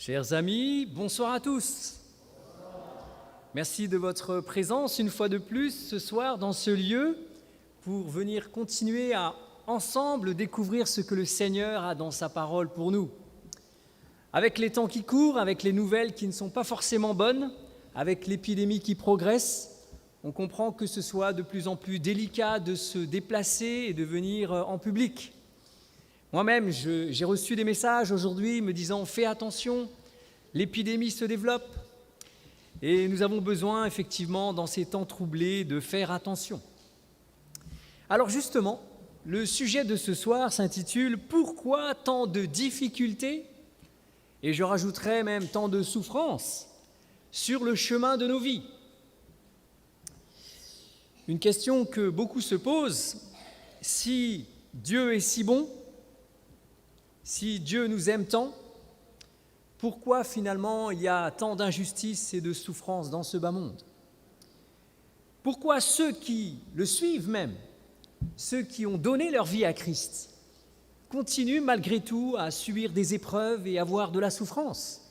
Chers amis, bonsoir à tous. Merci de votre présence une fois de plus ce soir dans ce lieu pour venir continuer à ensemble découvrir ce que le Seigneur a dans sa parole pour nous. Avec les temps qui courent, avec les nouvelles qui ne sont pas forcément bonnes, avec l'épidémie qui progresse, on comprend que ce soit de plus en plus délicat de se déplacer et de venir en public. Moi-même, j'ai reçu des messages aujourd'hui me disant « Fais attention, l'épidémie se développe ». Et nous avons besoin, effectivement, dans ces temps troublés, de faire attention. Alors justement, le sujet de ce soir s'intitule « Pourquoi tant de difficultés ?» et je rajouterai même tant de souffrances sur le chemin de nos vies. Une question que beaucoup se posent, si Dieu est si bon, si Dieu nous aime tant, pourquoi finalement il y a tant d'injustices et de souffrances dans ce bas monde? Pourquoi ceux qui le suivent même, ceux qui ont donné leur vie à Christ, continuent malgré tout à subir des épreuves et avoir de la souffrance?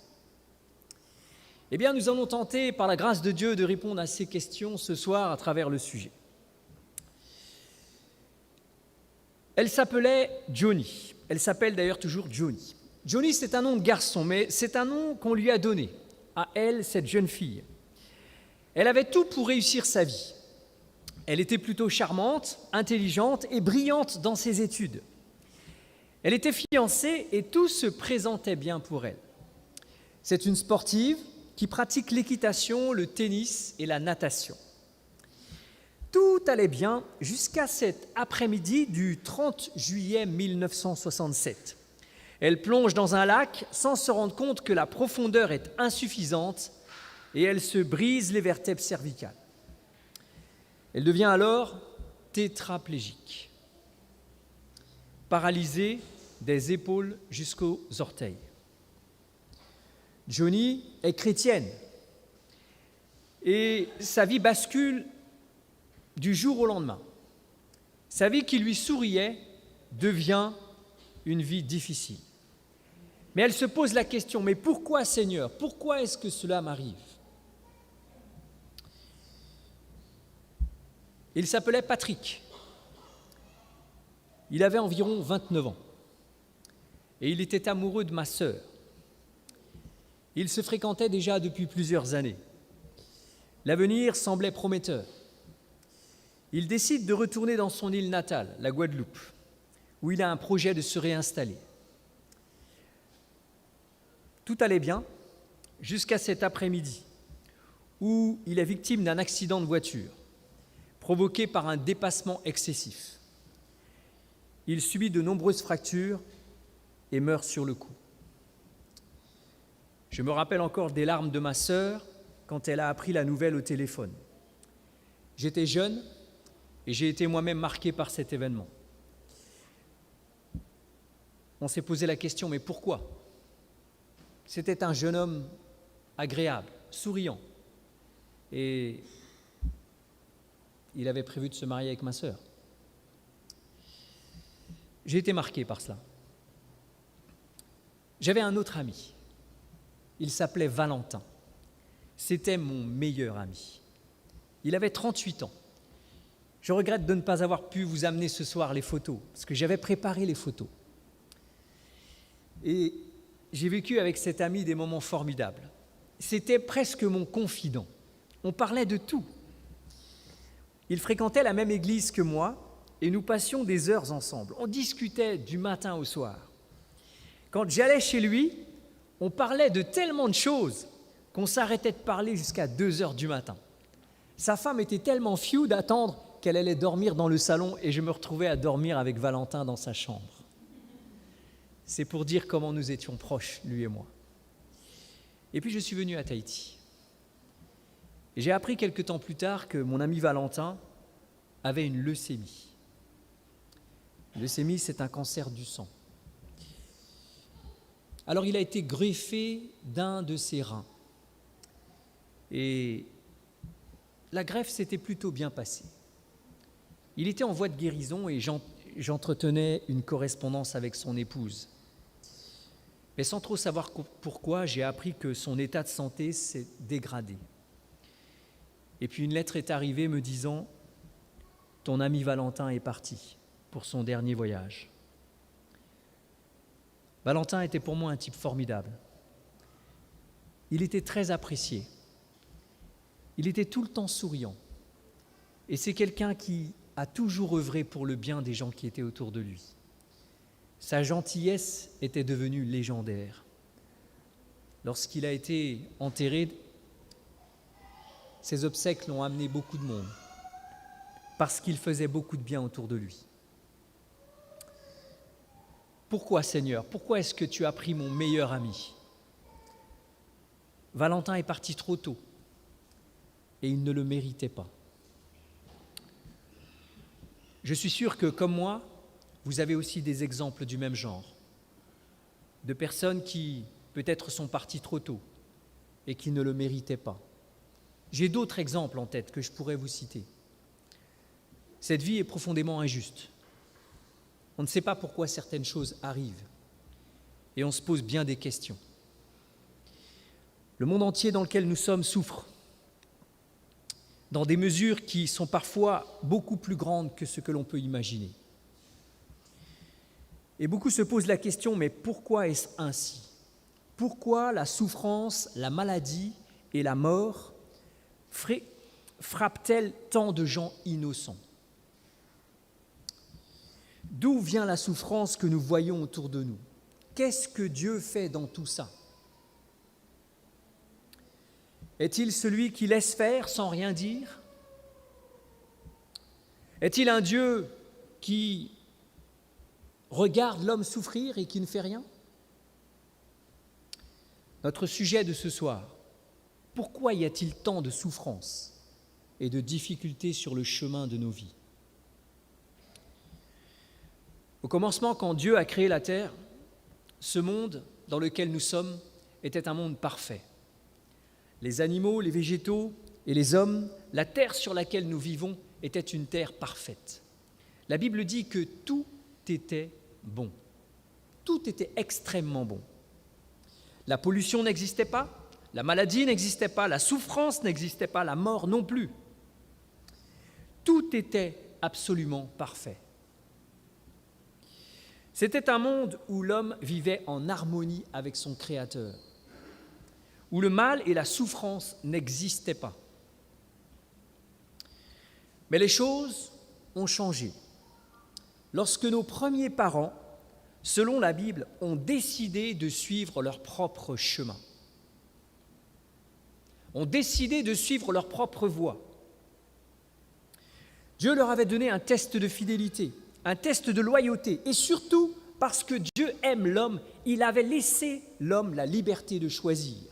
Eh bien, nous allons tenter, par la grâce de Dieu, de répondre à ces questions ce soir à travers le sujet. Elle s'appelait Johnny. Elle s'appelle d'ailleurs toujours Johnny. Johnny, c'est un nom de garçon, mais c'est un nom qu'on lui a donné à elle, cette jeune fille. Elle avait tout pour réussir sa vie. Elle était plutôt charmante, intelligente et brillante dans ses études. Elle était fiancée et tout se présentait bien pour elle. C'est une sportive qui pratique l'équitation, le tennis et la natation. Tout allait bien jusqu'à cet après-midi du 30 juillet 1967. Elle plonge dans un lac sans se rendre compte que la profondeur est insuffisante et elle se brise les vertèbres cervicales. Elle devient alors tétraplégique, paralysée des épaules jusqu'aux orteils. Johnny est chrétienne et sa vie bascule du jour au lendemain. Sa vie qui lui souriait devient une vie difficile. Mais elle se pose la question, mais pourquoi Seigneur? Pourquoi est-ce que cela m'arrive? Il s'appelait Patrick. Il avait environ 29 ans et il était amoureux de ma sœur. Ils se fréquentaient déjà depuis plusieurs années. L'avenir semblait prometteur. Il décide de retourner dans son île natale, la Guadeloupe, où il a un projet de se réinstaller. Tout allait bien jusqu'à cet après-midi où il est victime d'un accident de voiture provoqué par un dépassement excessif. Il subit de nombreuses fractures et meurt sur le coup. Je me rappelle encore des larmes de ma sœur quand elle a appris la nouvelle au téléphone. J'étais jeune et j'ai été moi-même marqué par cet événement. On s'est posé la question, mais pourquoi? C'était un jeune homme agréable, souriant, et il avait prévu de se marier avec ma sœur. J'ai été marqué par cela. J'avais un autre ami. Il s'appelait Valentin. C'était mon meilleur ami. Il avait 38 ans. Je regrette de ne pas avoir pu vous amener ce soir les photos, parce que j'avais préparé les photos. Et j'ai vécu avec cet ami des moments formidables. C'était presque mon confident. On parlait de tout. Il fréquentait la même église que moi et nous passions des heures ensemble. On discutait du matin au soir. Quand j'allais chez lui, on parlait de tellement de choses qu'on s'arrêtait de parler jusqu'à 2 heures du matin. Sa femme était tellement fioue d'attendre qu'elle allait dormir dans le salon et je me retrouvais à dormir avec Valentin dans sa chambre. C'est pour dire comment nous étions proches, lui et moi. Et puis je suis venu à Tahiti. Et j'ai appris quelque temps plus tard que mon ami Valentin avait une leucémie. La leucémie, c'est un cancer du sang. Alors il a été greffé d'un de ses reins. Et la greffe s'était plutôt bien passée. Il était en voie de guérison et j'entretenais une correspondance avec son épouse. Mais sans trop savoir pourquoi, j'ai appris que son état de santé s'est dégradé. Et puis une lettre est arrivée me disant « Ton ami Valentin est parti pour son dernier voyage ». Valentin était pour moi un type formidable. Il était très apprécié. Il était tout le temps souriant. Et c'est quelqu'un qui a toujours œuvré pour le bien des gens qui étaient autour de lui. Sa gentillesse était devenue légendaire. Lorsqu'il a été enterré, ses obsèques l'ont amené beaucoup de monde, parce qu'il faisait beaucoup de bien autour de lui. Pourquoi, Seigneur? Pourquoi est-ce que tu as pris mon meilleur ami? Valentin est parti trop tôt, et il ne le méritait pas. Je suis sûr que, comme moi, vous avez aussi des exemples du même genre, de personnes qui, peut-être, sont parties trop tôt et qui ne le méritaient pas. J'ai d'autres exemples en tête que je pourrais vous citer. Cette vie est profondément injuste. On ne sait pas pourquoi certaines choses arrivent et on se pose bien des questions. Le monde entier dans lequel nous sommes souffre, dans des mesures qui sont parfois beaucoup plus grandes que ce que l'on peut imaginer. Et beaucoup se posent la question, mais pourquoi est-ce ainsi? Pourquoi la souffrance, la maladie et la mort frappent-elles tant de gens innocents? D'où vient la souffrance que nous voyons autour de nous? Qu'est-ce que Dieu fait dans tout ça? Est-il celui qui laisse faire sans rien dire? Est-il un Dieu qui regarde l'homme souffrir et qui ne fait rien? Notre sujet de ce soir, pourquoi y a-t-il tant de souffrances et de difficultés sur le chemin de nos vies? Au commencement, quand Dieu a créé la terre, ce monde dans lequel nous sommes était un monde parfait. Les animaux, les végétaux et les hommes, la terre sur laquelle nous vivons était une terre parfaite. La Bible dit que tout était bon. Tout était extrêmement bon. La pollution n'existait pas, la maladie n'existait pas, la souffrance n'existait pas, la mort non plus. Tout était absolument parfait. C'était un monde où l'homme vivait en harmonie avec son Créateur, où le mal et la souffrance n'existaient pas. Mais les choses ont changé. Lorsque nos premiers parents, selon la Bible, ont décidé de suivre leur propre chemin, ont décidé de suivre leur propre voie. Dieu leur avait donné un test de fidélité, un test de loyauté, et surtout, parce que Dieu aime l'homme, il avait laissé l'homme la liberté de choisir.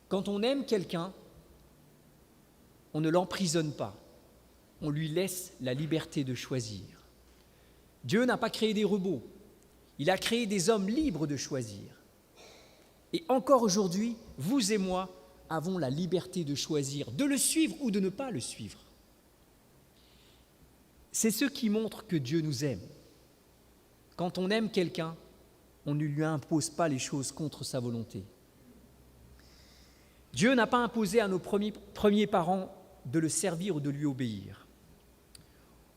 Quand on aime quelqu'un, on ne l'emprisonne pas, on lui laisse la liberté de choisir. Dieu n'a pas créé des robots, il a créé des hommes libres de choisir. Et encore aujourd'hui, vous et moi avons la liberté de choisir, de le suivre ou de ne pas le suivre. C'est ce qui montre que Dieu nous aime. Quand on aime quelqu'un, on ne lui impose pas les choses contre sa volonté. Dieu n'a pas imposé à nos premiers parents de le servir ou de lui obéir.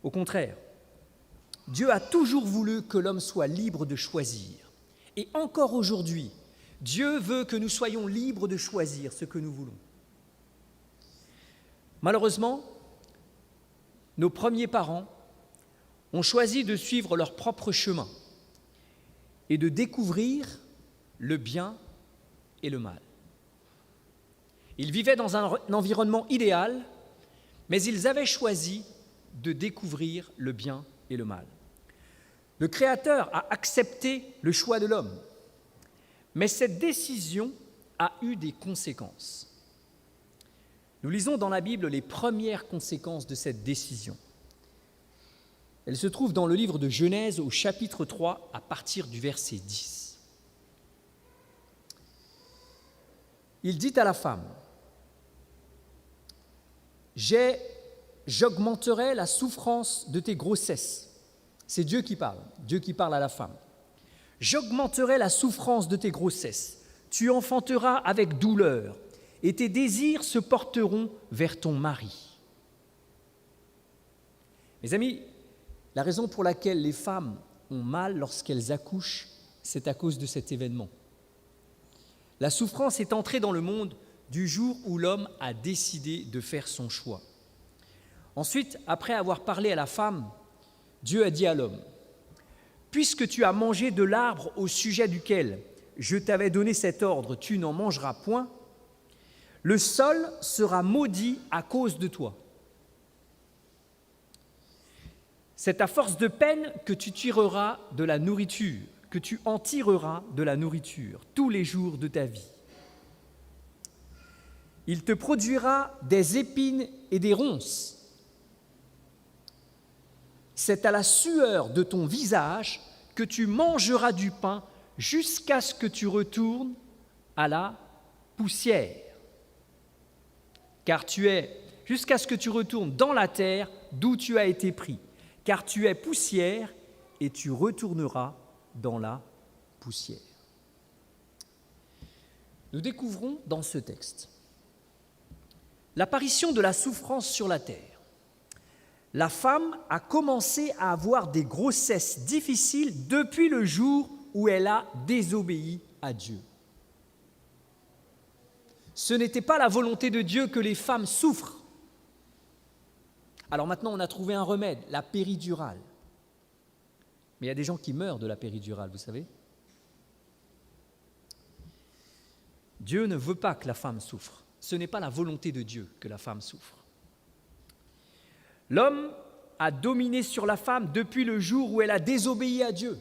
Au contraire, Dieu a toujours voulu que l'homme soit libre de choisir. Et encore aujourd'hui, Dieu veut que nous soyons libres de choisir ce que nous voulons. Malheureusement, nos premiers parents ont choisi de suivre leur propre chemin et de découvrir le bien et le mal. Ils vivaient dans un environnement idéal, mais ils avaient choisi de découvrir le bien et le mal. Le Créateur a accepté le choix de l'homme, mais cette décision a eu des conséquences. Nous lisons dans la Bible les premières conséquences de cette décision. Elle se trouve dans le livre de Genèse au chapitre 3 à partir du verset 10. Il dit à la femme, « J'augmenterai la souffrance de tes grossesses. » C'est Dieu qui parle à la femme. « J'augmenterai la souffrance de tes grossesses. Tu enfanteras avec douleur, et tes désirs se porteront vers ton mari. Mes amis, la raison pour laquelle les femmes ont mal lorsqu'elles accouchent, c'est à cause de cet événement. La souffrance est entrée dans le monde du jour où l'homme a décidé de faire son choix. Ensuite, après avoir parlé à la femme, Dieu a dit à l'homme, « Puisque tu as mangé de l'arbre au sujet duquel je t'avais donné cet ordre, tu n'en mangeras point, le sol sera maudit à cause de toi. C'est à force de peine que tu tireras de la nourriture, que tu en tireras de la nourriture tous les jours de ta vie. Il te produira des épines et des ronces. C'est à la sueur de ton visage que tu mangeras du pain jusqu'à ce que tu retournes à la poussière. Jusqu'à ce que tu retournes dans la terre d'où tu as été pris. Car tu es poussière et tu retourneras dans la poussière. » Nous découvrons dans ce texte l'apparition de la souffrance sur la terre. La femme a commencé à avoir des grossesses difficiles depuis le jour où elle a désobéi à Dieu. Ce n'était pas la volonté de Dieu que les femmes souffrent. Alors maintenant, on a trouvé un remède, la péridurale. Mais il y a des gens qui meurent de la péridurale, vous savez. Dieu ne veut pas que la femme souffre. Ce n'est pas la volonté de Dieu que la femme souffre. L'homme a dominé sur la femme depuis le jour où elle a désobéi à Dieu.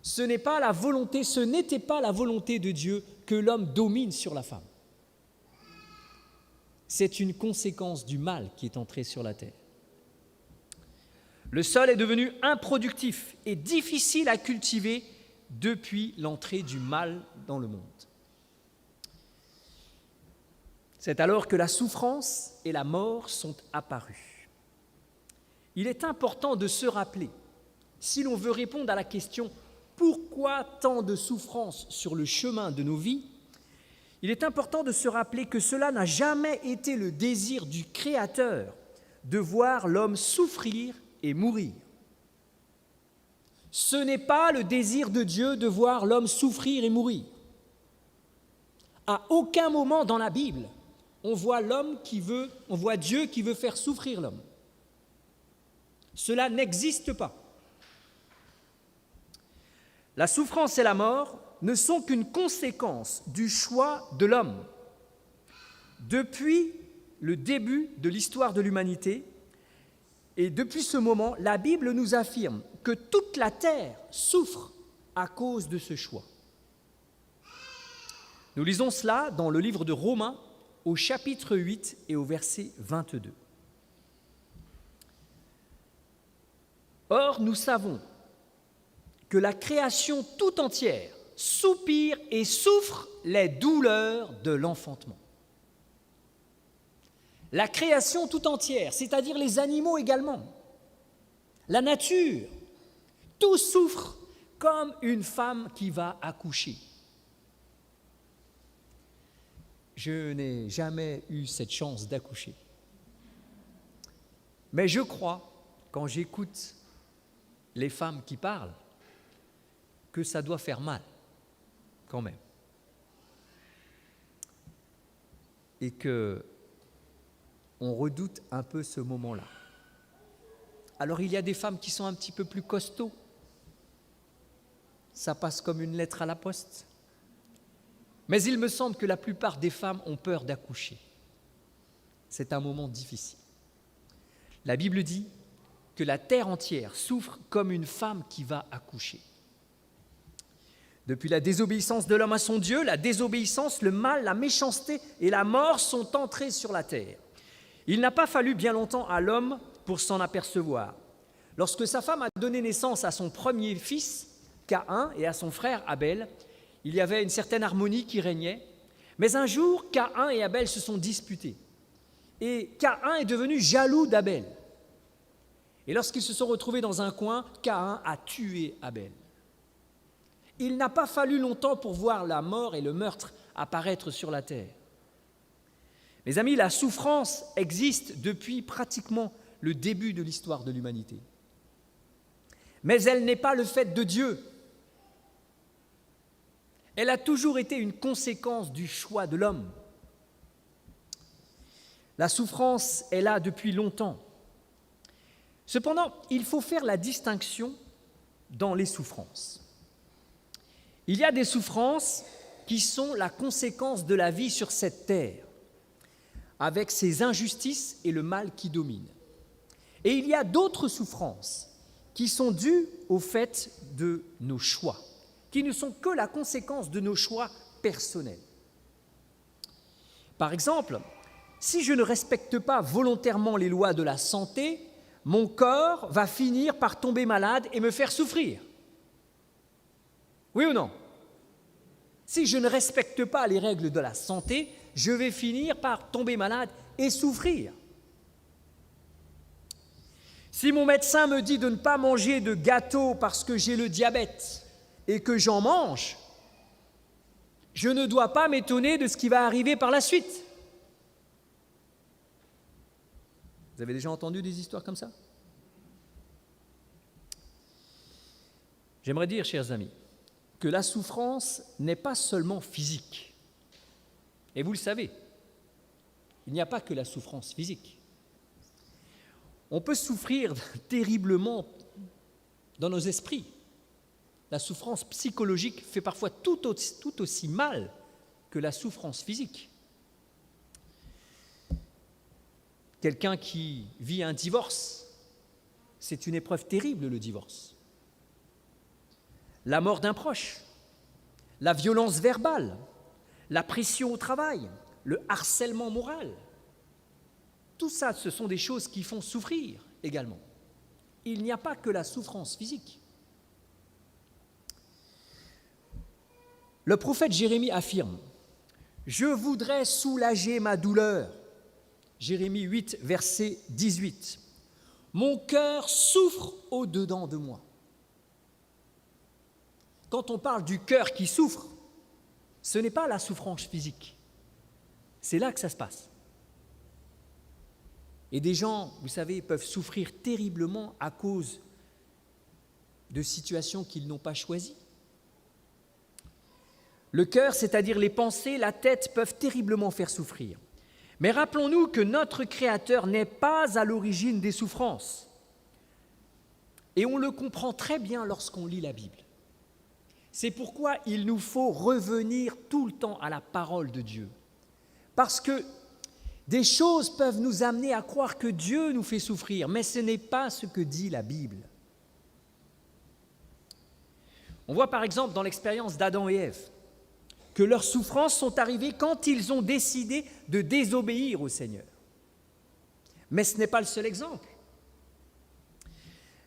Ce n'était pas la volonté de Dieu que l'homme domine sur la femme. C'est une conséquence du mal qui est entré sur la terre. Le sol est devenu improductif et difficile à cultiver depuis l'entrée du mal dans le monde. C'est alors que la souffrance et la mort sont apparues. Il est important de se rappeler, si l'on veut répondre à la question « Pourquoi tant de souffrance sur le chemin de nos vies ?», il est important de se rappeler que cela n'a jamais été le désir du Créateur de voir l'homme souffrir et mourir. Ce n'est pas le désir de Dieu de voir l'homme souffrir et mourir. À aucun moment dans la Bible, on voit Dieu qui veut faire souffrir l'homme. Cela n'existe pas. La souffrance et la mort ne sont qu'une conséquence du choix de l'homme. Depuis le début de l'histoire de l'humanité, et depuis ce moment, la Bible nous affirme que toute la terre souffre à cause de ce choix. Nous lisons cela dans le livre de Romains, au chapitre 8 et au verset 22. Or, nous savons que la création tout entière soupire et souffre les douleurs de l'enfantement. La création tout entière, c'est-à-dire les animaux également, la nature, tout souffre comme une femme qui va accoucher. Je n'ai jamais eu cette chance d'accoucher. Mais je crois, quand j'écoute les femmes qui parlent, que ça doit faire mal, quand même. Et qu'on redoute un peu ce moment-là. Alors il y a des femmes qui sont un petit peu plus costauds. Ça passe comme une lettre à la poste. Mais il me semble que la plupart des femmes ont peur d'accoucher. C'est un moment difficile. La Bible dit que la terre entière souffre comme une femme qui va accoucher. Depuis la désobéissance de l'homme à son Dieu, la désobéissance, le mal, la méchanceté et la mort sont entrés sur la terre. Il n'a pas fallu bien longtemps à l'homme pour s'en apercevoir. Lorsque sa femme a donné naissance à son premier fils, Caïn, et à son frère Abel, il y avait une certaine harmonie qui régnait. Mais un jour, Caïn et Abel se sont disputés. Et Caïn est devenu jaloux d'Abel. Et lorsqu'ils se sont retrouvés dans un coin, Caïn a tué Abel. Il n'a pas fallu longtemps pour voir la mort et le meurtre apparaître sur la terre. Mes amis, la souffrance existe depuis pratiquement le début de l'histoire de l'humanité. Mais elle n'est pas le fait de Dieu. Elle a toujours été une conséquence du choix de l'homme. La souffrance est là depuis longtemps. Cependant, il faut faire la distinction dans les souffrances. Il y a des souffrances qui sont la conséquence de la vie sur cette terre, avec ses injustices et le mal qui domine. Et il y a d'autres souffrances qui sont dues au fait de nos choix, qui ne sont que la conséquence de nos choix personnels. Par exemple, si je ne respecte pas volontairement les lois de la santé, mon corps va finir par tomber malade et me faire souffrir. Oui ou non? Si je ne respecte pas les règles de la santé, je vais finir par tomber malade et souffrir. Si mon médecin me dit de ne pas manger de gâteau parce que j'ai le diabète et que j'en mange, je ne dois pas m'étonner de ce qui va arriver par la suite. Vous avez déjà entendu des histoires comme ça? J'aimerais dire, chers amis, que la souffrance n'est pas seulement physique. Et vous le savez, il n'y a pas que la souffrance physique. On peut souffrir terriblement dans nos esprits. La souffrance psychologique fait parfois tout aussi mal que la souffrance physique. Quelqu'un qui vit un divorce, c'est une épreuve terrible, le divorce. La mort d'un proche, la violence verbale, la pression au travail, le harcèlement moral, tout ça, ce sont des choses qui font souffrir également. Il n'y a pas que la souffrance physique. Le prophète Jérémie affirme « Je voudrais soulager ma douleur ». Jérémie 8, verset 18. « Mon cœur souffre au-dedans de moi ». Quand on parle du cœur qui souffre, ce n'est pas la souffrance physique. C'est là que ça se passe. Et des gens, vous savez, peuvent souffrir terriblement à cause de situations qu'ils n'ont pas choisies. Le cœur, c'est-à-dire les pensées, la tête, peuvent terriblement faire souffrir. Mais rappelons-nous que notre Créateur n'est pas à l'origine des souffrances. Et on le comprend très bien lorsqu'on lit la Bible. C'est pourquoi il nous faut revenir tout le temps à la parole de Dieu. Parce que des choses peuvent nous amener à croire que Dieu nous fait souffrir, mais ce n'est pas ce que dit la Bible. On voit par exemple dans l'expérience d'Adam et Ève que leurs souffrances sont arrivées quand ils ont décidé de désobéir au Seigneur. Mais ce n'est pas le seul exemple.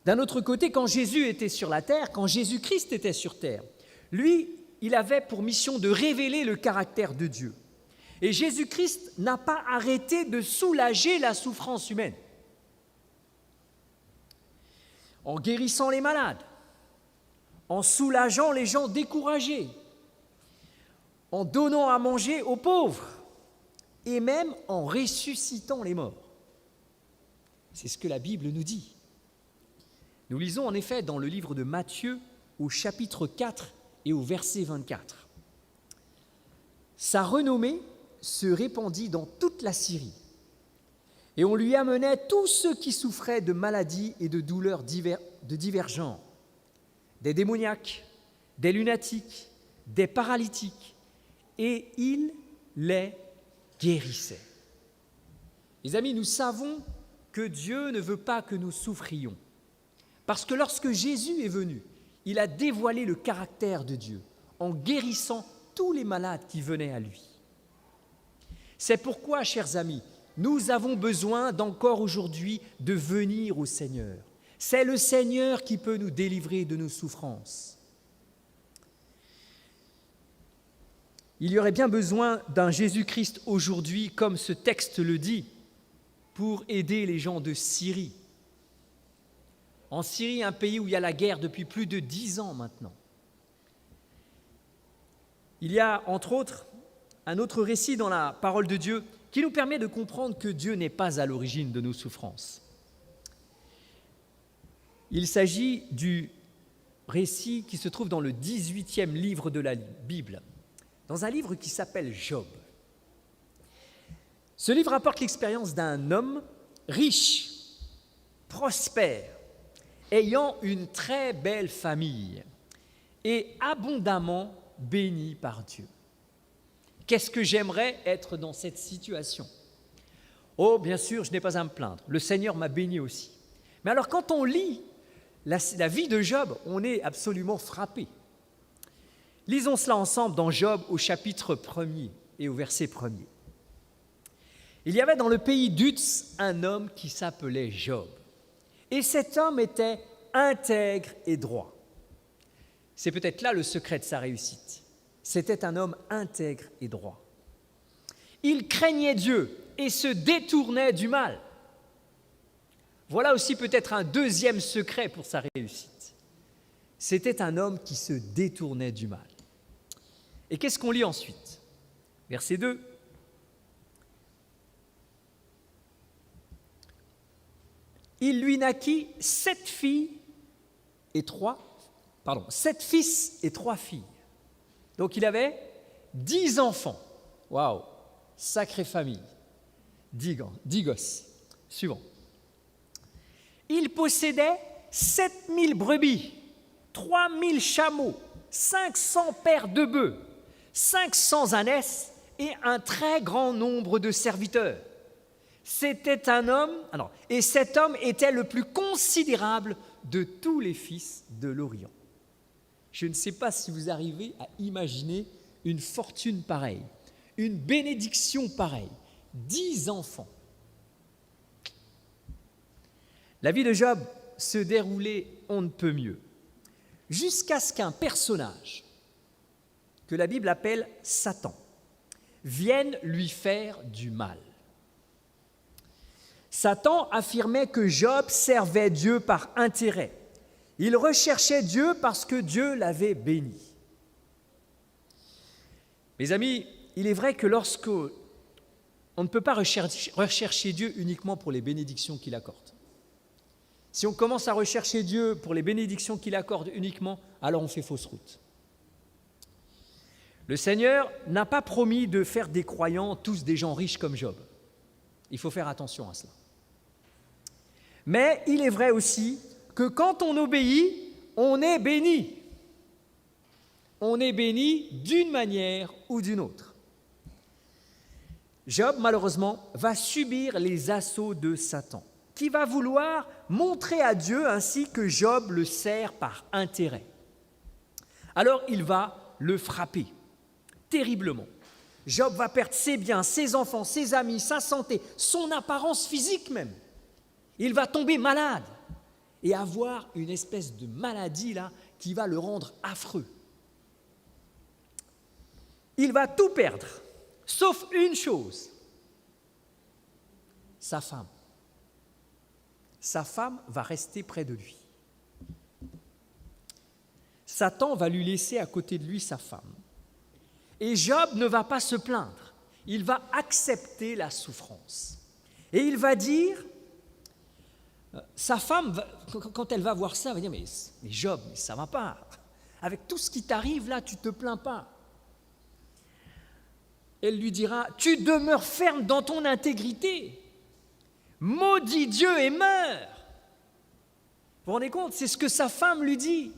D'un autre côté, quand Jésus était sur la terre, quand Jésus-Christ était sur terre, lui, il avait pour mission de révéler le caractère de Dieu. Et Jésus-Christ n'a pas arrêté de soulager la souffrance humaine. En guérissant les malades, en soulageant les gens découragés, en donnant à manger aux pauvres et même en ressuscitant les morts. C'est ce que la Bible nous dit. Nous lisons en effet dans le livre de Matthieu au chapitre 4 et au verset 24. Sa renommée se répandit dans toute la Syrie et on lui amenait tous ceux qui souffraient de maladies et de douleurs de divers genres, des démoniaques, des lunatiques, des paralytiques, et il les guérissait. Les amis, nous savons que Dieu ne veut pas que nous souffrions. Parce que lorsque Jésus est venu, il a dévoilé le caractère de Dieu en guérissant tous les malades qui venaient à lui. C'est pourquoi, chers amis, nous avons besoin d'encore aujourd'hui de venir au Seigneur. C'est le Seigneur qui peut nous délivrer de nos souffrances. Il y aurait bien besoin d'un Jésus-Christ aujourd'hui, comme ce texte le dit, pour aider les gens de Syrie. en Syrie, un pays où il y a la guerre depuis plus de 10 ans maintenant. Il y a, entre autres, un autre récit dans la parole de Dieu qui nous permet de comprendre que Dieu n'est pas à l'origine de nos souffrances. Il s'agit du récit qui se trouve dans le 18e livre de la Bible, dans un livre qui s'appelle Job. Ce livre rapporte l'expérience d'un homme riche, prospère, ayant une très belle famille et abondamment béni par Dieu. Qu'est-ce que j'aimerais être dans cette situation? Oh, bien sûr, je n'ai pas à me plaindre. Le Seigneur m'a béni aussi. Mais alors, quand on lit la vie de Job, on est absolument frappé. Lisons cela ensemble dans Job au chapitre 1er et au verset 1er. Il y avait dans le pays d'Uz un homme qui s'appelait Job. Et cet homme était intègre et droit. C'est peut-être là le secret de sa réussite. C'était un homme intègre et droit. Il craignait Dieu et se détournait du mal. Voilà aussi peut-être un deuxième secret pour sa réussite. C'était un homme qui se détournait du mal. Et qu'est-ce qu'on lit ensuite? Verset 2. Il lui naquit 7 fils et 3 filles. Donc il avait 10 enfants. Waouh, sacrée famille. 10 gosses. Suivant. Il possédait 7000 brebis, 3000 chameaux, 500 paires de bœufs, 500 ânesses et un très grand nombre de serviteurs. C'était un homme, et cet homme était le plus considérable de tous les fils de l'Orient. Je ne sais pas si vous arrivez à imaginer une fortune pareille, une bénédiction pareille, 10 enfants. La vie de Job se déroulait on ne peut mieux, jusqu'à ce qu'un personnage, que la Bible appelle Satan, vienne lui faire du mal. Satan affirmait que Job servait Dieu par intérêt. Il recherchait Dieu parce que Dieu l'avait béni. Mes amis, il est vrai que lorsqu'on ne peut pas rechercher Dieu uniquement pour les bénédictions qu'il accorde. Si on commence à rechercher Dieu pour les bénédictions qu'il accorde uniquement, alors on fait fausse route. Le Seigneur n'a pas promis de faire des croyants tous des gens riches comme Job. Il faut faire attention à cela. Mais il est vrai aussi que quand on obéit, on est béni. On est béni d'une manière ou d'une autre. Job, malheureusement, va subir les assauts de Satan, qui va vouloir montrer à Dieu ainsi que Job le sert par intérêt. Alors il va le frapper terriblement. Job va perdre ses biens, ses enfants, ses amis, sa santé, son apparence physique même. Il va tomber malade et avoir une espèce de maladie là qui va le rendre affreux. Il va tout perdre, sauf une chose, sa femme. Sa femme va rester près de lui. Satan va lui laisser à côté de lui sa femme. Et Job ne va pas se plaindre, il va accepter la souffrance. Et il va dire, sa femme, quand elle va voir ça, elle va dire, mais Job, ça ne va pas. Avec tout ce qui t'arrive là, tu ne te plains pas. Elle lui dira, tu demeures ferme dans ton intégrité. Maudis Dieu et meurs. Vous vous rendez compte, c'est ce que sa femme lui dit.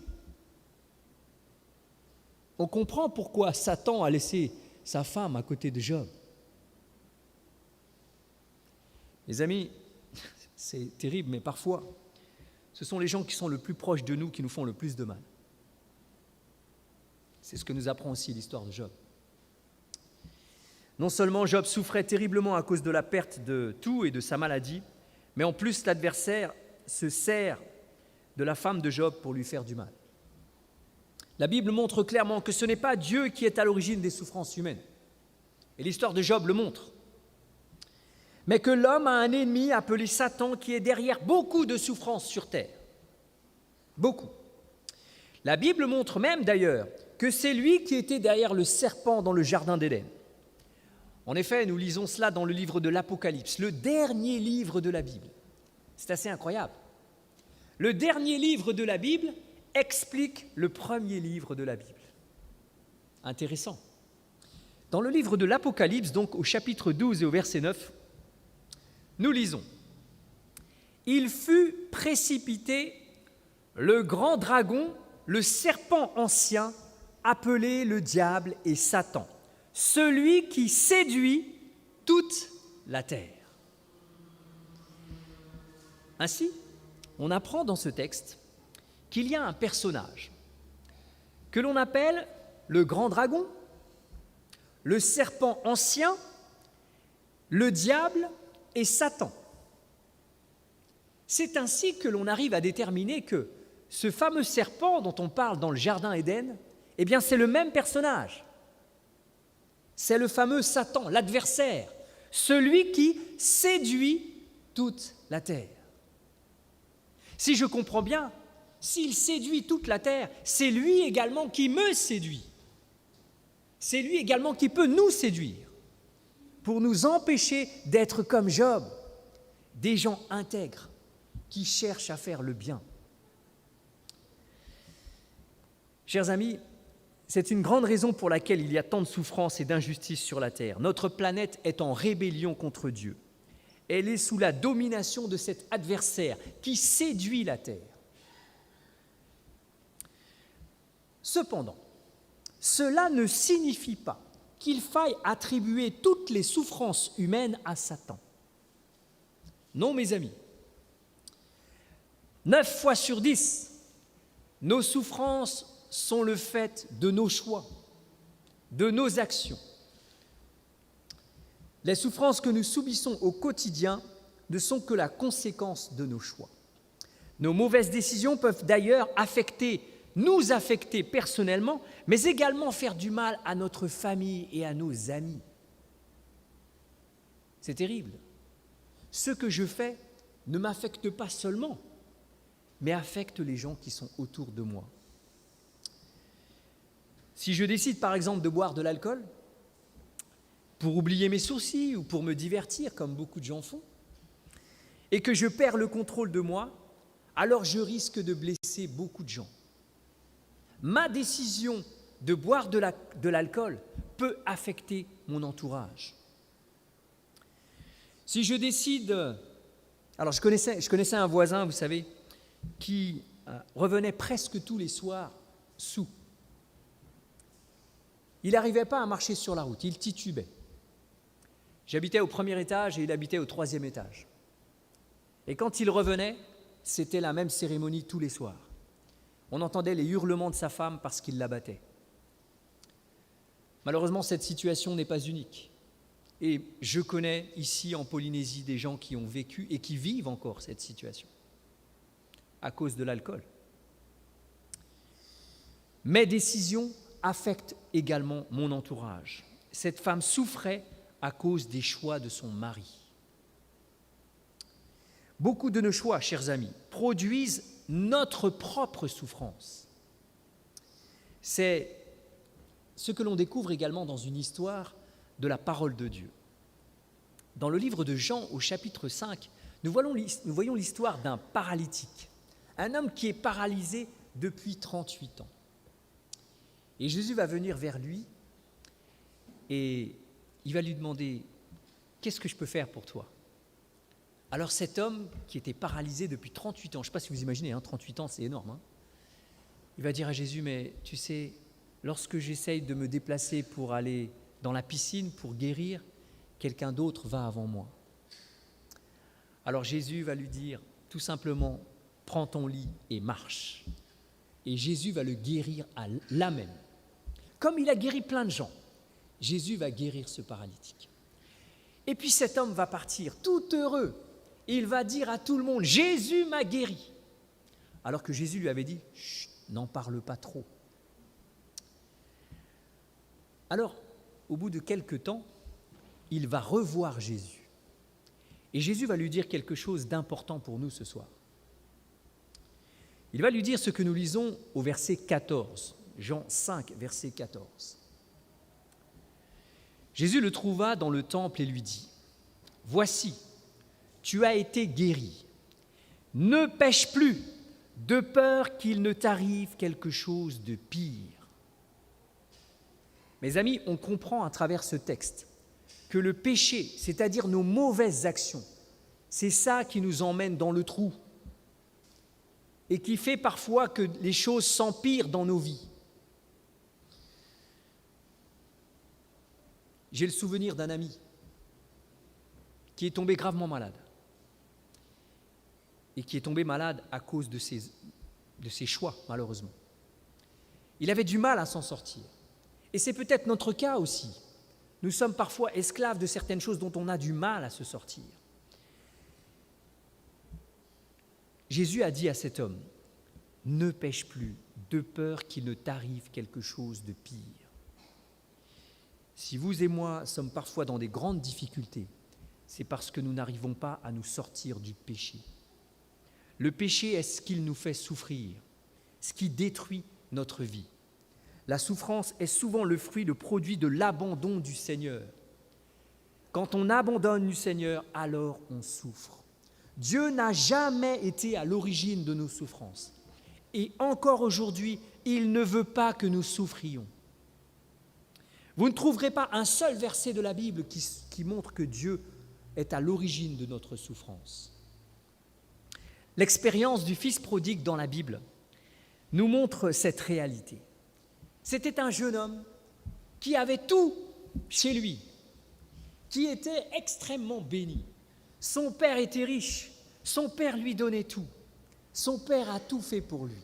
On comprend pourquoi Satan a laissé sa femme à côté de Job. Les amis, c'est terrible, mais parfois, ce sont les gens qui sont le plus proches de nous qui nous font le plus de mal. C'est ce que nous apprend aussi l'histoire de Job. Non seulement Job souffrait terriblement à cause de la perte de tout et de sa maladie, mais en plus l'adversaire se sert de la femme de Job pour lui faire du mal. La Bible montre clairement que ce n'est pas Dieu qui est à l'origine des souffrances humaines. Et l'histoire de Job le montre. Mais que l'homme a un ennemi appelé Satan qui est derrière beaucoup de souffrances sur terre. Beaucoup. La Bible montre même d'ailleurs que c'est lui qui était derrière le serpent dans le jardin d'Éden. En effet, nous lisons cela dans le livre de l'Apocalypse, le dernier livre de la Bible. C'est assez incroyable. Le dernier livre de la Bible explique le premier livre de la Bible. Intéressant. Dans le livre de l'Apocalypse, donc au chapitre 12 et au verset 9, nous lisons « Il fut précipité le grand dragon, le serpent ancien, appelé le diable et Satan, celui qui séduit toute la terre. » Ainsi, on apprend dans ce texte qu'il y a un personnage que l'on appelle le grand dragon, le serpent ancien, le diable et Satan. C'est ainsi que l'on arrive à déterminer que ce fameux serpent dont on parle dans le jardin Éden, eh bien c'est le même personnage. C'est le fameux Satan, l'adversaire, celui qui séduit toute la terre. Si je comprends bien, s'il séduit toute la terre, c'est lui également qui me séduit. C'est lui également qui peut nous séduire pour nous empêcher d'être comme Job, des gens intègres qui cherchent à faire le bien. Chers amis, c'est une grande raison pour laquelle il y a tant de souffrance et d'injustice sur la terre. Notre planète est en rébellion contre Dieu. Elle est sous la domination de cet adversaire qui séduit la terre. Cependant, cela ne signifie pas qu'il faille attribuer toutes les souffrances humaines à Satan. Non, mes amis. 9 fois sur 10, nos souffrances sont le fait de nos choix, de nos actions. Les souffrances que nous subissons au quotidien ne sont que la conséquence de nos choix. Nos mauvaises décisions peuvent d'ailleurs nous affecter personnellement, mais également faire du mal à notre famille et à nos amis. C'est terrible. Ce que je fais ne m'affecte pas seulement, mais affecte les gens qui sont autour de moi. Si je décide par exemple de boire de l'alcool, pour oublier mes soucis ou pour me divertir, comme beaucoup de gens font, et que je perds le contrôle de moi, alors je risque de blesser beaucoup de gens. Ma décision de boire de l'alcool peut affecter mon entourage. Si je décide... Alors je connaissais un voisin, vous savez, qui revenait presque tous les soirs saoul. Il n'arrivait pas à marcher sur la route, il titubait. J'habitais au 1er étage et il habitait au 3e étage. Et quand il revenait, c'était la même cérémonie tous les soirs. On entendait les hurlements de sa femme parce qu'il la battait. Malheureusement, cette situation n'est pas unique. Et je connais ici en Polynésie des gens qui ont vécu et qui vivent encore cette situation à cause de l'alcool. Mes décisions affectent également mon entourage. Cette femme souffrait à cause des choix de son mari. Beaucoup de nos choix, chers amis, produisent notre propre souffrance. C'est ce que l'on découvre également dans une histoire de la parole de Dieu. Dans le livre de Jean, au chapitre 5, nous voyons l'histoire d'un paralytique, un homme qui est paralysé depuis 38 ans. Et Jésus va venir vers lui et il va lui demander « Qu'est-ce que je peux faire pour toi ?» Alors cet homme qui était paralysé depuis 38 ans, je ne sais pas si vous imaginez, 38 ans c'est énorme, il va dire à Jésus « Mais tu sais, lorsque j'essaye de me déplacer pour aller dans la piscine pour guérir, quelqu'un d'autre va avant moi. » Alors Jésus va lui dire tout simplement « Prends ton lit et marche. » Et Jésus va le guérir là même. Comme il a guéri plein de gens, Jésus va guérir ce paralytique. Et puis cet homme va partir tout heureux. Il va dire à tout le monde « Jésus m'a guéri !» Alors que Jésus lui avait dit « Chut, n'en parle pas trop. » Alors, au bout de quelque temps, il va revoir Jésus. Et Jésus va lui dire quelque chose d'important pour nous ce soir. Il va lui dire ce que nous lisons au verset 14, Jean 5, verset 14. Jésus le trouva dans le temple et lui dit : « Voici, tu as été guéri. Ne pêche plus, de peur qu'il ne t'arrive quelque chose de pire. » Mes amis, on comprend à travers ce texte que le péché, c'est-à-dire nos mauvaises actions, c'est ça qui nous emmène dans le trou et qui fait parfois que les choses s'empirent dans nos vies. J'ai le souvenir d'un ami qui est tombé gravement malade et qui est tombé malade à cause de ses choix, malheureusement. Il avait du mal à s'en sortir. Et c'est peut-être notre cas aussi. Nous sommes parfois esclaves de certaines choses dont on a du mal à se sortir. Jésus a dit à cet homme : « Ne pêche plus, de peur qu'il ne t'arrive quelque chose de pire. » Si vous et moi sommes parfois dans des grandes difficultés, c'est parce que nous n'arrivons pas à nous sortir du péché. Le péché est ce qu'il nous fait souffrir, ce qui détruit notre vie. La souffrance est souvent le fruit, le produit de l'abandon du Seigneur. Quand on abandonne du Seigneur, alors on souffre. Dieu n'a jamais été à l'origine de nos souffrances. Et encore aujourd'hui, il ne veut pas que nous souffrions. Vous ne trouverez pas un seul verset de la Bible qui montre que Dieu est à l'origine de notre souffrance. L'expérience du fils prodigue dans la Bible nous montre cette réalité. C'était un jeune homme qui avait tout chez lui, qui était extrêmement béni. Son père était riche, son père lui donnait tout. Son père a tout fait pour lui.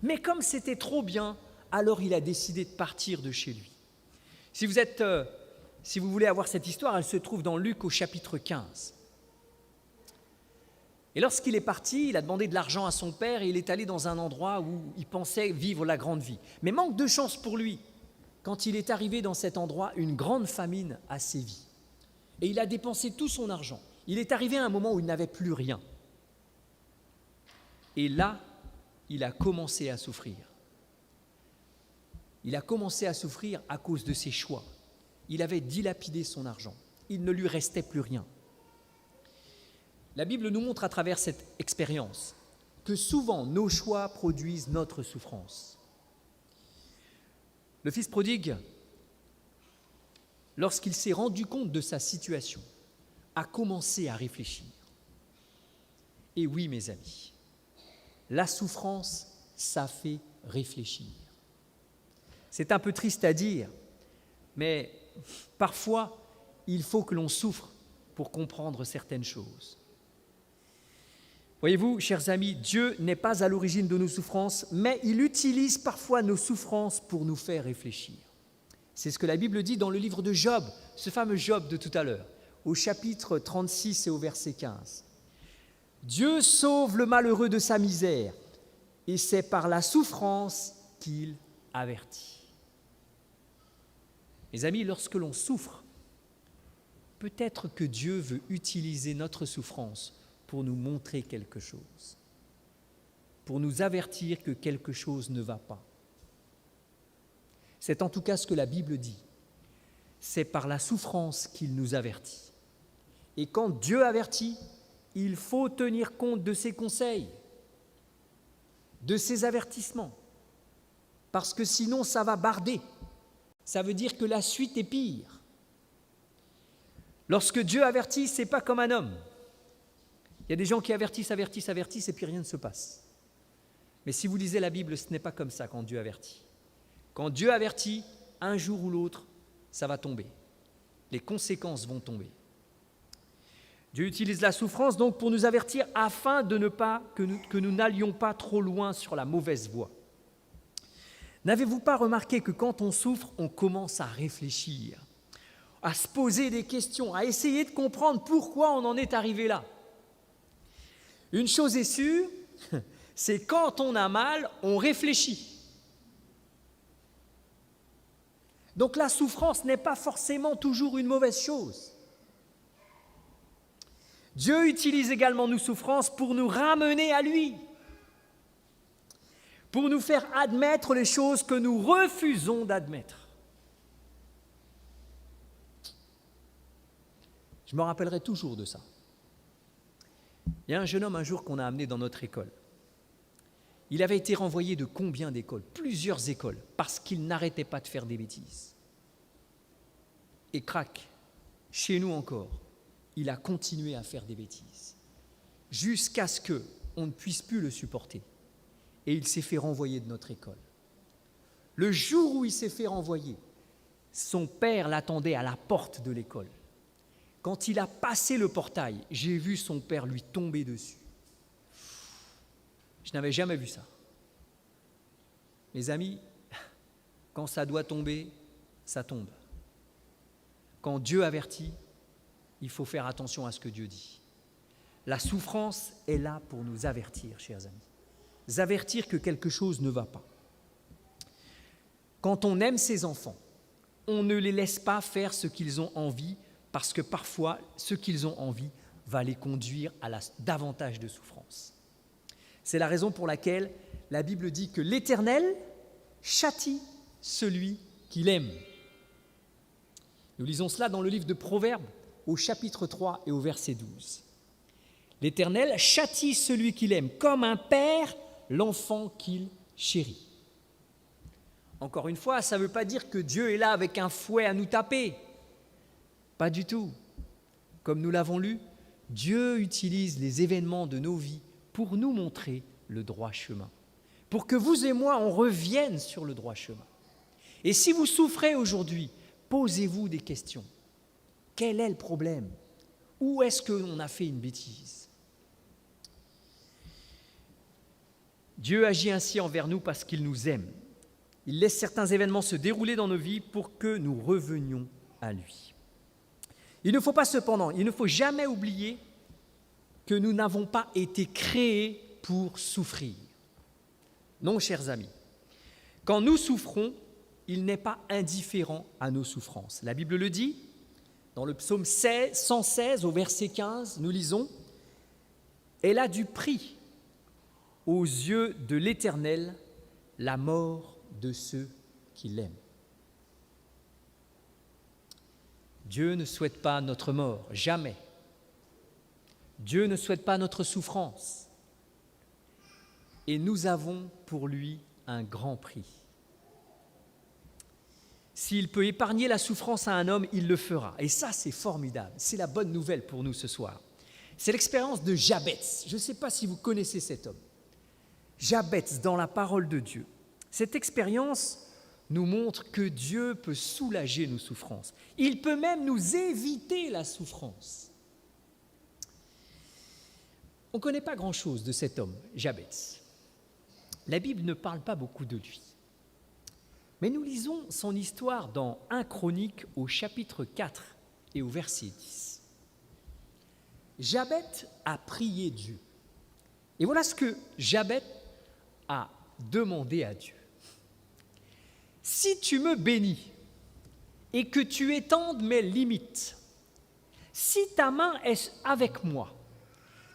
Mais comme c'était trop bien, alors il a décidé de partir de chez lui. Si vous voulez avoir cette histoire, elle se trouve dans Luc au chapitre 15. Et lorsqu'il est parti, il a demandé de l'argent à son père et il est allé dans un endroit où il pensait vivre la grande vie. Mais manque de chance pour lui, quand il est arrivé dans cet endroit, une grande famine a sévi. Et il a dépensé tout son argent. Il est arrivé à un moment où il n'avait plus rien. Et là, il a commencé à souffrir. Il a commencé à souffrir à cause de ses choix. Il avait dilapidé son argent. Il ne lui restait plus rien. La Bible nous montre à travers cette expérience que souvent nos choix produisent notre souffrance. Le fils prodigue, lorsqu'il s'est rendu compte de sa situation, a commencé à réfléchir. Et oui, mes amis, la souffrance, ça fait réfléchir. C'est un peu triste à dire, mais parfois, il faut que l'on souffre pour comprendre certaines choses. Voyez-vous, chers amis, Dieu n'est pas à l'origine de nos souffrances, mais il utilise parfois nos souffrances pour nous faire réfléchir. C'est ce que la Bible dit dans le livre de Job, ce fameux Job de tout à l'heure, au chapitre 36 et au verset 15. « Dieu sauve le malheureux de sa misère, et c'est par la souffrance qu'il avertit. » Mes amis, lorsque l'on souffre, peut-être que Dieu veut utiliser notre souffrance pour nous montrer quelque chose, pour nous avertir que quelque chose ne va pas. C'est en tout cas ce que la Bible dit. C'est par la souffrance qu'il nous avertit. Et quand Dieu avertit, il faut tenir compte de ses conseils, de ses avertissements, parce que sinon ça va barder. Ça veut dire que la suite est pire. Lorsque Dieu avertit, ce n'est pas comme un homme. Il y a des gens qui avertissent, et puis rien ne se passe. Mais si vous lisez la Bible, ce n'est pas comme ça quand Dieu avertit. Quand Dieu avertit, un jour ou l'autre, ça va tomber. Les conséquences vont tomber. Dieu utilise la souffrance donc pour nous avertir afin de ne pas que nous n'allions pas trop loin sur la mauvaise voie. N'avez-vous pas remarqué que quand on souffre, on commence à réfléchir, à se poser des questions, à essayer de comprendre pourquoi on en est arrivé là? Une chose est sûre, c'est quand on a mal, on réfléchit. Donc la souffrance n'est pas forcément toujours une mauvaise chose. Dieu utilise également nos souffrances pour nous ramener à lui. pour nous faire admettre les choses que nous refusons d'admettre. Je me rappellerai toujours de ça. Il y a un jeune homme un jour qu'on a amené dans notre école. Il avait été renvoyé de combien d'écoles? Plusieurs écoles, parce qu'il n'arrêtait pas de faire des bêtises. Et crac, chez nous encore, il a continué à faire des bêtises, jusqu'à ce qu'on ne puisse plus le supporter. Et il s'est fait renvoyer de notre école. Le jour où il s'est fait renvoyer, son père l'attendait à la porte de l'école. Quand il a passé le portail, j'ai vu son père lui tomber dessus. Je n'avais jamais vu ça. Mes amis, quand ça doit tomber, ça tombe. Quand Dieu avertit, il faut faire attention à ce que Dieu dit. La souffrance est là pour nous avertir, chers amis. Nous avertir que quelque chose ne va pas. Quand on aime ses enfants, on ne les laisse pas faire ce qu'ils ont envie, parce que parfois, ce qu'ils ont envie va les conduire à davantage de souffrance. C'est la raison pour laquelle la Bible dit que l'Éternel châtie celui qu'il aime. Nous lisons cela dans le livre de Proverbes, au chapitre 3 et au verset 12. L'Éternel châtie celui qu'il aime, comme un père l'enfant qu'il chérit. Encore une fois, ça ne veut pas dire que Dieu est là avec un fouet à nous taper. Pas du tout. Comme nous l'avons lu, Dieu utilise les événements de nos vies pour nous montrer le droit chemin, pour que vous et moi, on revienne sur le droit chemin. Et si vous souffrez aujourd'hui, posez-vous des questions. Quel est le problème? Où est-ce qu'on a fait une bêtise? Dieu agit ainsi envers nous parce qu'il nous aime. Il laisse certains événements se dérouler dans nos vies pour que nous revenions à lui. Il ne faut pas cependant, il ne faut jamais oublier que nous n'avons pas été créés pour souffrir. Non, chers amis, quand nous souffrons, il n'est pas indifférent à nos souffrances. La Bible le dit, dans le psaume 116, au verset 15, nous lisons « Elle a du prix aux yeux de l'Éternel la mort de ceux qui l'aiment. » Dieu ne souhaite pas notre mort, jamais. Dieu ne souhaite pas notre souffrance. Et nous avons pour lui un grand prix. S'il peut épargner la souffrance à un homme, il le fera. Et ça, c'est formidable. C'est la bonne nouvelle pour nous ce soir. C'est l'expérience de Jabetz. Je ne sais pas si vous connaissez cet homme. Jabetz, dans la parole de Dieu. Cette expérience nous montre que Dieu peut soulager nos souffrances. Il peut même nous éviter la souffrance. On ne connaît pas grand-chose de cet homme, Jabetz. La Bible ne parle pas beaucoup de lui. Mais nous lisons son histoire dans 1 Chroniques au chapitre 4 et au verset 10. Jabetz a prié Dieu. Et voilà ce que Jabetz a demandé à Dieu. Si tu me bénis et que tu étendes mes limites, si ta main est avec moi,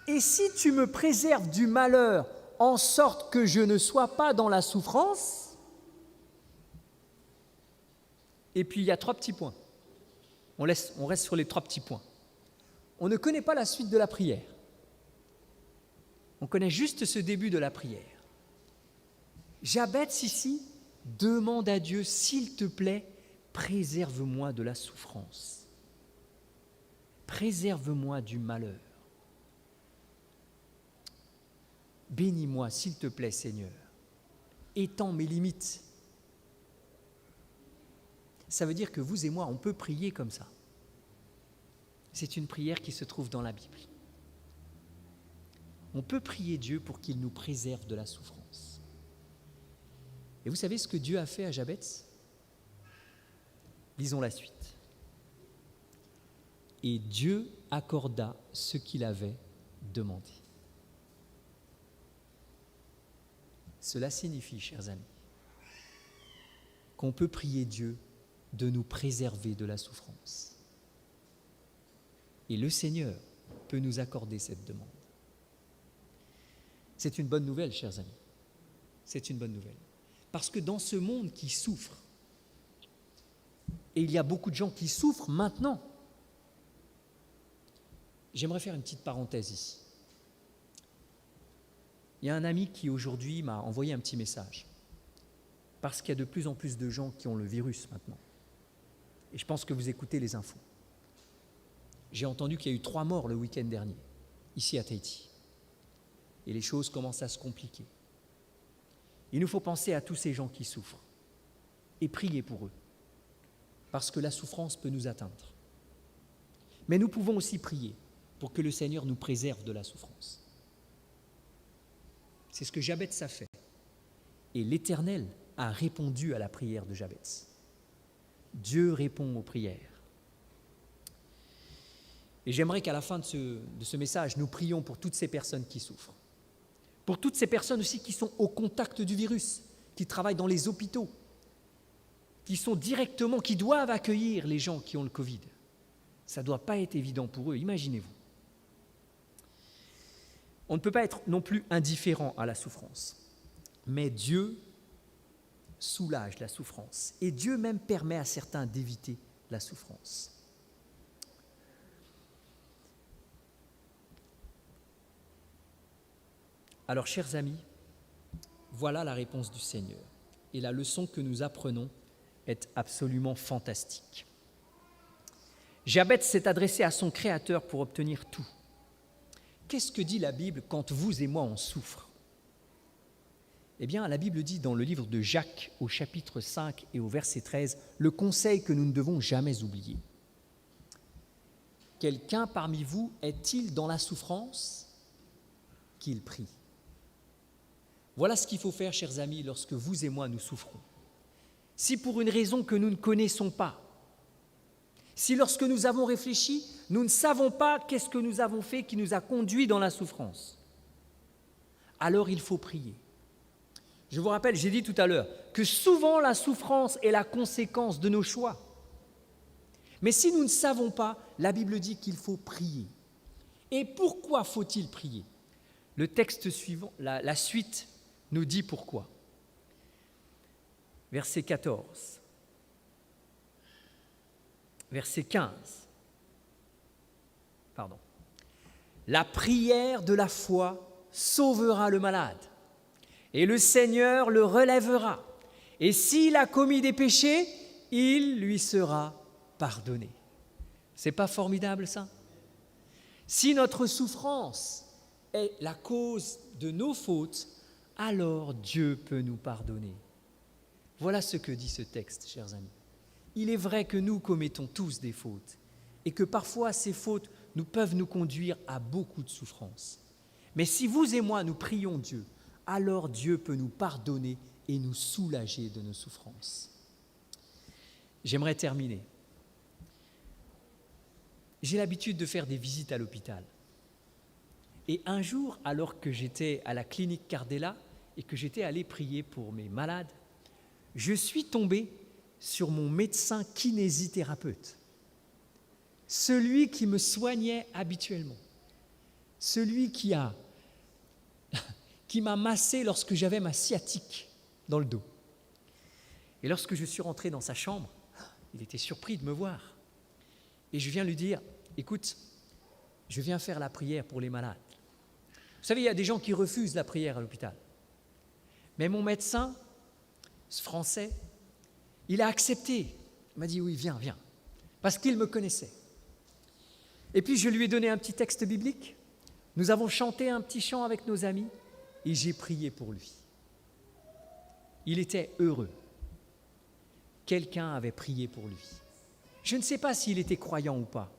et si tu me préserves du malheur en sorte que je ne sois pas dans la souffrance, et puis il y a 3 petits points. On reste sur les 3 petits points. On ne connaît pas la suite de la prière. On connaît juste ce début de la prière. Jabetz ici demande à Dieu, s'il te plaît, préserve-moi de la souffrance. Préserve-moi du malheur. Bénis-moi, s'il te plaît, Seigneur. Étends mes limites. Ça veut dire que vous et moi, on peut prier comme ça. C'est une prière qui se trouve dans la Bible. On peut prier Dieu pour qu'il nous préserve de la souffrance. Et vous savez ce que Dieu a fait à Jabetz? Lisons la suite. Et Dieu accorda ce qu'il avait demandé. Cela signifie, chers amis, qu'on peut prier Dieu de nous préserver de la souffrance. Et le Seigneur peut nous accorder cette demande. C'est une bonne nouvelle, chers amis. c'est une bonne nouvelle. Parce que dans ce monde qui souffre, et il y a beaucoup de gens qui souffrent maintenant, j'aimerais faire une petite parenthèse ici. Il y a un ami qui aujourd'hui m'a envoyé un petit message, parce qu'il y a de plus en plus de gens qui ont le virus maintenant. Et je pense que vous écoutez les infos. J'ai entendu qu'il y a eu 3 morts le week-end dernier, ici à Tahiti. Et les choses commencent à se compliquer. Il nous faut penser à tous ces gens qui souffrent et prier pour eux, parce que la souffrance peut nous atteindre. Mais nous pouvons aussi prier pour que le Seigneur nous préserve de la souffrance. C'est ce que Jabez a fait. Et l'Éternel a répondu à la prière de Jabez. Dieu répond aux prières. Et j'aimerais qu'à la fin de ce message, nous prions pour toutes ces personnes qui souffrent. Pour toutes ces personnes aussi qui sont au contact du virus, qui travaillent dans les hôpitaux, qui doivent accueillir les gens qui ont le Covid. Ça ne doit pas être évident pour eux, imaginez-vous. On ne peut pas être non plus indifférent à la souffrance. Mais Dieu soulage la souffrance. Et Dieu même permet à certains d'éviter la souffrance. Alors, chers amis, voilà la réponse du Seigneur. Et la leçon que nous apprenons est absolument fantastique. Jabez s'est adressé à son Créateur pour obtenir tout. Qu'est-ce que dit la Bible quand vous et moi on souffre ? Eh bien, la Bible dit dans le livre de Jacques, au chapitre 5 et au verset 13, le conseil que nous ne devons jamais oublier. Quelqu'un parmi vous est-il dans la souffrance ? Qu'il prie. Voilà ce qu'il faut faire, chers amis, lorsque vous et moi nous souffrons. Si pour une raison que nous ne connaissons pas, si lorsque nous avons réfléchi, nous ne savons pas qu'est-ce que nous avons fait qui nous a conduits dans la souffrance, alors il faut prier. Je vous rappelle, j'ai dit tout à l'heure, que souvent la souffrance est la conséquence de nos choix. Mais si nous ne savons pas, la Bible dit qu'il faut prier. Et pourquoi faut-il prier ? Le texte suivant, la suite, nous dit pourquoi. Verset 14. Verset 15. La prière de la foi sauvera le malade, et le Seigneur le relèvera. Et s'il a commis des péchés, il lui sera pardonné. C'est pas formidable ça ? Si notre souffrance est la cause de nos fautes, alors Dieu peut nous pardonner. Voilà ce que dit ce texte, chers amis. Il est vrai que nous commettons tous des fautes et que parfois ces fautes peuvent nous conduire à beaucoup de souffrance. Mais si vous et moi nous prions Dieu, alors Dieu peut nous pardonner et nous soulager de nos souffrances. J'aimerais terminer. J'ai l'habitude de faire des visites à l'hôpital. Et un jour, alors que j'étais à la clinique Cardella et que j'étais allé prier pour mes malades, je suis tombé sur mon médecin kinésithérapeute, celui qui me soignait habituellement, celui qui m'a massé lorsque j'avais ma sciatique dans le dos. Et lorsque je suis rentré dans sa chambre, il était surpris de me voir. Et je viens lui dire, écoute, je viens faire la prière pour les malades. Vous savez, il y a des gens qui refusent la prière à l'hôpital. Mais mon médecin, ce Français, il a accepté. Il m'a dit, oui, viens, parce qu'il me connaissait. Et puis, je lui ai donné un petit texte biblique. Nous avons chanté un petit chant avec nos amis et j'ai prié pour lui. Il était heureux. Quelqu'un avait prié pour lui. Je ne sais pas s'il était croyant ou pas,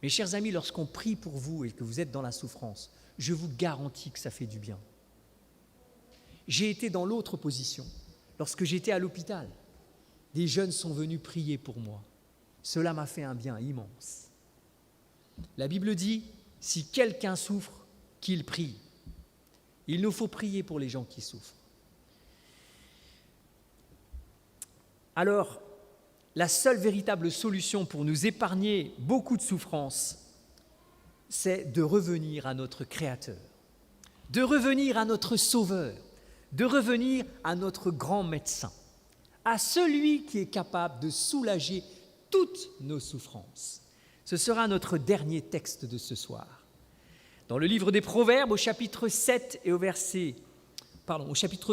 mais chers amis, lorsqu'on prie pour vous et que vous êtes dans la souffrance, je vous garantis que ça fait du bien. J'ai été dans l'autre position. Lorsque j'étais à l'hôpital, des jeunes sont venus prier pour moi. Cela m'a fait un bien immense. La Bible dit, si quelqu'un souffre, qu'il prie. Il nous faut prier pour les gens qui souffrent. Alors, la seule véritable solution pour nous épargner beaucoup de souffrance, c'est de revenir à notre Créateur, de revenir à notre Sauveur, de revenir à notre grand médecin, à celui qui est capable de soulager toutes nos souffrances. Ce sera notre dernier texte de ce soir. Dans le livre des Proverbes, au chapitre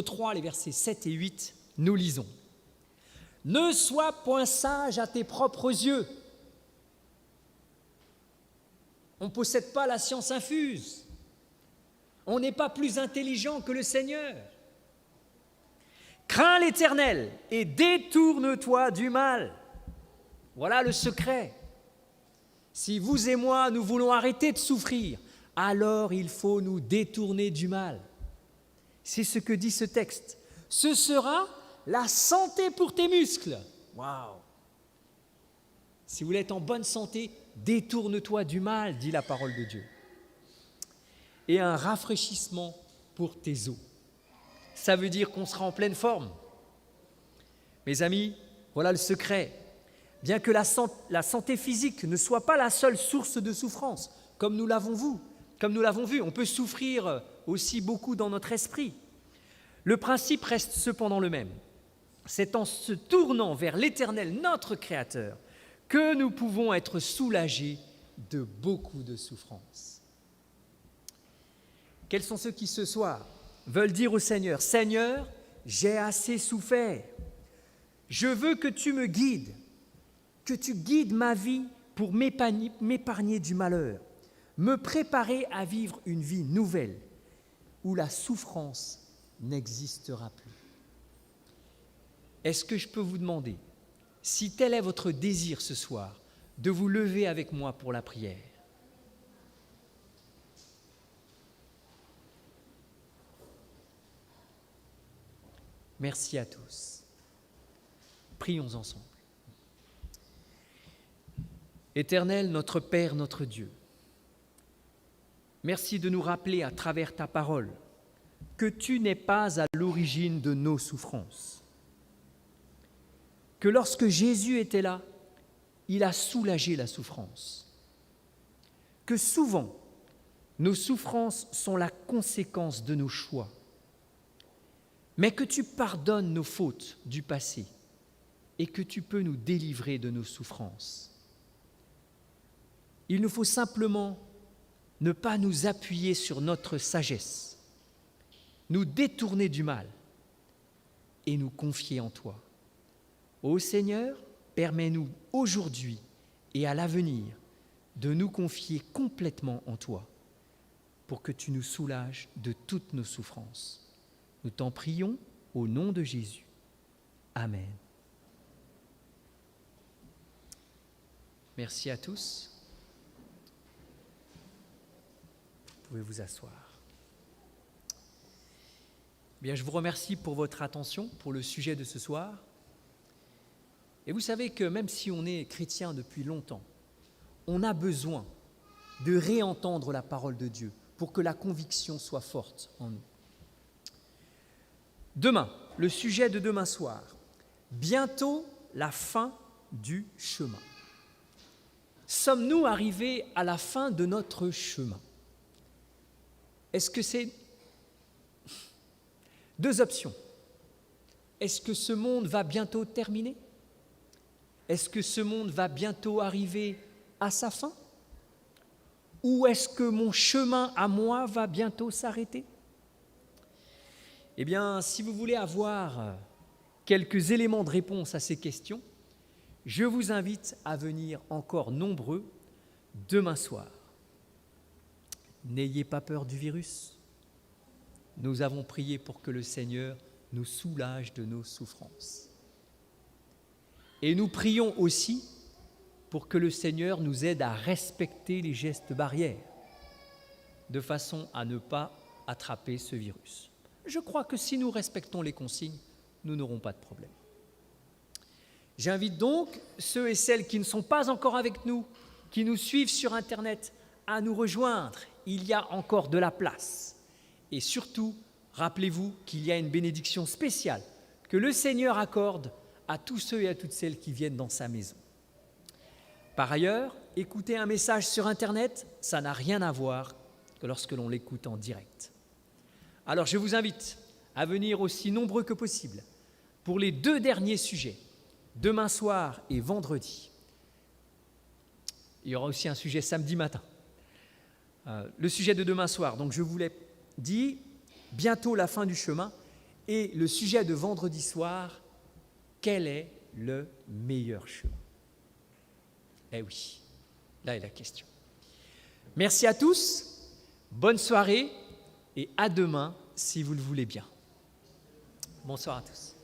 3, les versets 7 et 8, nous lisons « Ne sois point sage à tes propres yeux. » On ne possède pas la science infuse. On n'est pas plus intelligent que le Seigneur. Crains l'Éternel et détourne-toi du mal. Voilà le secret. Si vous et moi, nous voulons arrêter de souffrir, alors il faut nous détourner du mal. C'est ce que dit ce texte. Ce sera la santé pour tes muscles. Waouh! Si vous voulez être en bonne santé, détourne-toi du mal, dit la parole de Dieu. Et un rafraîchissement pour tes os. Ça veut dire qu'on sera en pleine forme. Mes amis, voilà le secret. Bien que la santé physique ne soit pas la seule source de souffrance, comme nous l'avons vu, on peut souffrir aussi beaucoup dans notre esprit. Le principe reste cependant le même. C'est en se tournant vers l'Éternel, notre Créateur, que nous pouvons être soulagés de beaucoup de souffrances. Quels sont ceux qui, ce soir, veulent dire au Seigneur, « Seigneur, j'ai assez souffert. Je veux que tu me guides, que tu guides ma vie pour m'épargner du malheur, me préparer à vivre une vie nouvelle où la souffrance n'existera plus. » Est-ce que je peux vous demander, si tel est votre désir ce soir, de vous lever avec moi pour la prière? Merci à tous. Prions ensemble. Éternel, notre Père, notre Dieu, merci de nous rappeler à travers ta parole que tu n'es pas à l'origine de nos souffrances. Que lorsque Jésus était là, il a soulagé la souffrance. Que souvent, nos souffrances sont la conséquence de nos choix, mais que tu pardonnes nos fautes du passé et que tu peux nous délivrer de nos souffrances. Il nous faut simplement ne pas nous appuyer sur notre sagesse, nous détourner du mal et nous confier en toi. Ô Seigneur, permets-nous aujourd'hui et à l'avenir de nous confier complètement en toi pour que tu nous soulages de toutes nos souffrances. Nous t'en prions au nom de Jésus. Amen. Merci à tous. Vous pouvez vous asseoir. Bien, je vous remercie pour votre attention, pour le sujet de ce soir. Et vous savez que même si on est chrétien depuis longtemps, on a besoin de réentendre la parole de Dieu pour que la conviction soit forte en nous. Demain, le sujet de demain soir, bientôt la fin du chemin. Sommes-nous arrivés à la fin de notre chemin? Est-ce que c'est deux options? Est-ce que ce monde va bientôt terminer? Est-ce que ce monde va bientôt arriver à sa fin? Ou est-ce que mon chemin à moi va bientôt s'arrêter? Eh bien, si vous voulez avoir quelques éléments de réponse à ces questions, je vous invite à venir encore nombreux demain soir. N'ayez pas peur du virus. Nous avons prié pour que le Seigneur nous soulage de nos souffrances. Et nous prions aussi pour que le Seigneur nous aide à respecter les gestes barrières, de façon à ne pas attraper ce virus. Je crois que si nous respectons les consignes, nous n'aurons pas de problème. J'invite donc ceux et celles qui ne sont pas encore avec nous, qui nous suivent sur Internet, à nous rejoindre. Il y a encore de la place. Et surtout, rappelez-vous qu'il y a une bénédiction spéciale que le Seigneur accorde à tous ceux et à toutes celles qui viennent dans sa maison. Par ailleurs, écouter un message sur Internet, ça n'a rien à voir que lorsque l'on l'écoute en direct. Alors je vous invite à venir aussi nombreux que possible pour les 2 derniers sujets, demain soir et vendredi. Il y aura aussi un sujet samedi matin. Le sujet de demain soir, donc je vous l'ai dit, bientôt la fin du chemin, et le sujet de vendredi soir, quel est le meilleur chemin? Eh oui, là est la question. Merci à tous, bonne soirée et à demain si vous le voulez bien. Bonsoir à tous.